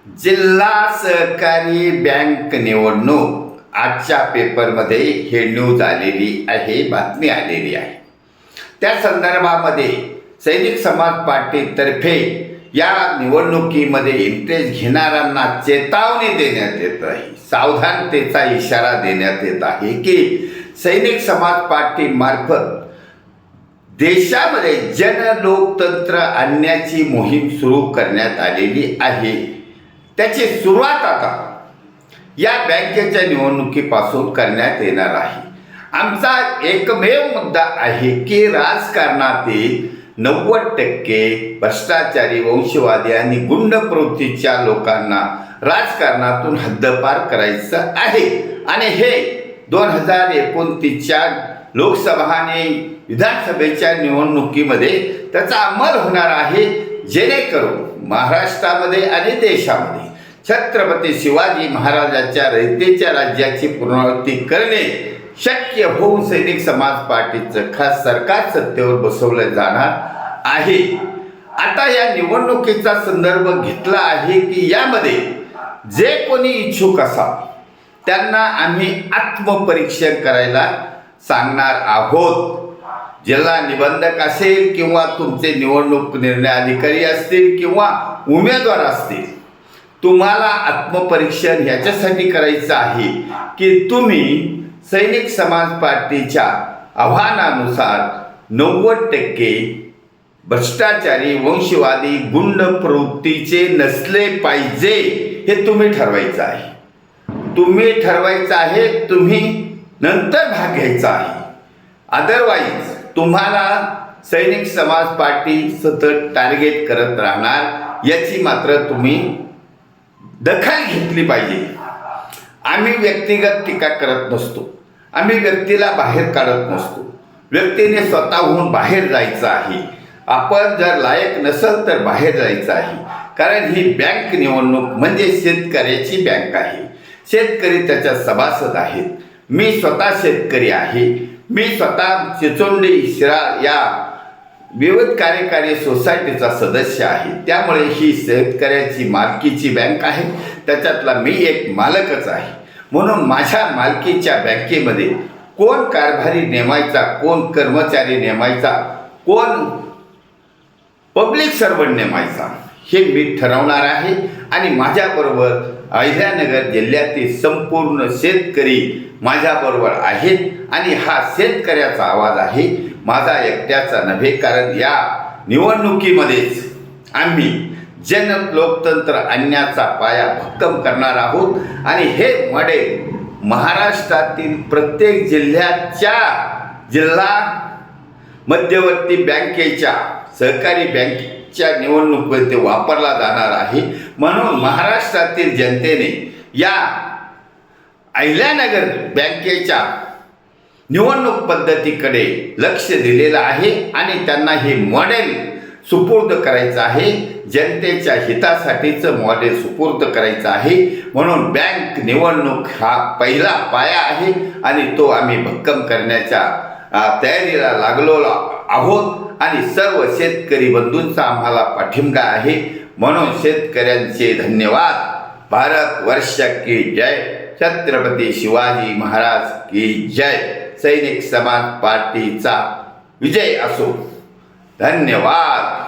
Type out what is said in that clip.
जिल्हा सहकारी बँक निवडणूक आजच्या पेपरमध्ये हे न्यूज आलेली आहे, बातमी आलेली आहे. त्या संदर्भामध्ये सैनिक समाज पार्टीतर्फे या निवडणुकीमध्ये इंटरेस्ट घेणाऱ्यांना चेतावणी देण्यात येत आहे, सावधानतेचा इशारा देण्यात येत आहे की सैनिक समाज पार्टीमार्फत देशामध्ये जनलोकतंत्र आणण्याची मोहीम सुरू करण्यात आलेली आहे. त्याची सुरुवात आता या बँकेच्या निवडणुकीपासून करण्यात येणार आहे. आमचा एकमेव मुद्दा आहे की राजकारणातील 90% भ्रष्टाचारी, वंशवादी आणि गुंड प्रवृत्तीच्या लोकांना राजकारणातून हद्दपार करायचं आहे. आणि हे 2029च्या लोकसभा आणि विधानसभेच्या निवडणुकीमध्ये त्याचा अंमल होणार आहे, जेणेकरून महाराष्ट्रामध्ये आणि देशामध्ये छत्रपती शिवाजी महाराजांच्या रयतेच्या राज्याची पुनरावृत्ती करणे शक्य होऊन सैनिक समाज पार्टीचं खास सरकार सत्तेवर बसवलं जाणार आहे. आता या निवडणुकीचा संदर्भ घेतला आहे की यामध्ये जे कोणी इच्छुक असाल त्यांना आम्ही आत्मपरीक्षण करायला सांगणार आहोत. जिल्हा निबंधक असेल किंवा तुमचे निवडणूक निर्णय अधिकारी असतील किंवा उमेदवार असतील, तुम्हाला आत्मपरीक्षण ह्याच्यासाठी करायचं आहे की तुम्ही सैनिक समाज पार्टीच्या आव्हानानुसार 90% भ्रष्टाचारी, वंशवादी, गुंड प्रवृत्तीचे नसले पाहिजे हे तुम्ही ठरवायचं आहे. तुम्ही नंतर भाग घ्यायचा आहे. अदरवाईज तुम्हाला सैनिक समाज पार्टी सतत टार्गेट करत राहणार, याची मात्र तुम्ही दखल घेतली पाहिजे. आम्ही व्यक्तिगत टीका करत नसतो, आम्ही व्यक्तीला बाहेर काढत नसतो. व्यक्तीने स्वतःहून बाहेर जायचं आहे. आपण जर लायक नसेल तर बाहेर जायचं आहे. कारण ही बँक निवडणूक म्हणजे शेतकऱ्याची बँक आहे. शेतकरी त्याच्या सभासद आहेत. मी स्वतः शेतकरी आहे. मी स्वतः चिचोंडी शिरा या विविध कार्यकारी सोसायटीचा सदस्य आहे. त्यामुळे ही शेतकऱ्याची मालकीची बँक आहे. त्याच्यातला मी एक मालकच आहे. म्हणून माझ्या मालकीच्या बँकेमध्ये कोण कारभारी नेमायचा, कोण कर्मचारी नेमायचा, कोण पब्लिक सर्वंट नेमायचा हे मी ठरवणार आहे. आणि माझ्याबरोबर अहिल्यानगर जिल्ह्यातील संपूर्ण शेतकरी माझ्याबरोबर आहेत. आणि हा शेतकऱ्याचा आवाज आहे, माझा एकट्याचा नव्हे. कारण या निवडणुकीमध्येच आम्ही जनलोकतंत्र आणण्याचा पाया भक्कम करणार आहोत. आणि हे मॉडेल महाराष्ट्रातील प्रत्येक जिल्हा मध्यवर्ती बँकेच्या, सहकारी बँकेच्या निवडणुकीमध्ये वापरला जाणार आहे. म्हणून महाराष्ट्रातील जनतेने या अहिल्यानगर बँकेच्या निवडणूक पद्धतीकडे लक्ष दिलेलं आहे आणि त्यांना हे मॉडेल सुपूर्द करायचं आहे. जनतेच्या हितासाठीचं मॉडेल सुपूर्द करायचं आहे. म्हणून बँक निवडणूक हा पहिला पाया आहे आणि तो आम्ही भक्कम करण्याच्या तयारीला लागलो आहोत. आणि सर्व शेतकरी बंधूंचा आम्हाला पाठिंबा आहे. म्हणून शेतकऱ्यांचे धन्यवाद. भारत वर्ष की जय. छत्रपती शिवाजी महाराज की जय. सैनिक समाज पार्टीचा विजय असो. धन्यवाद.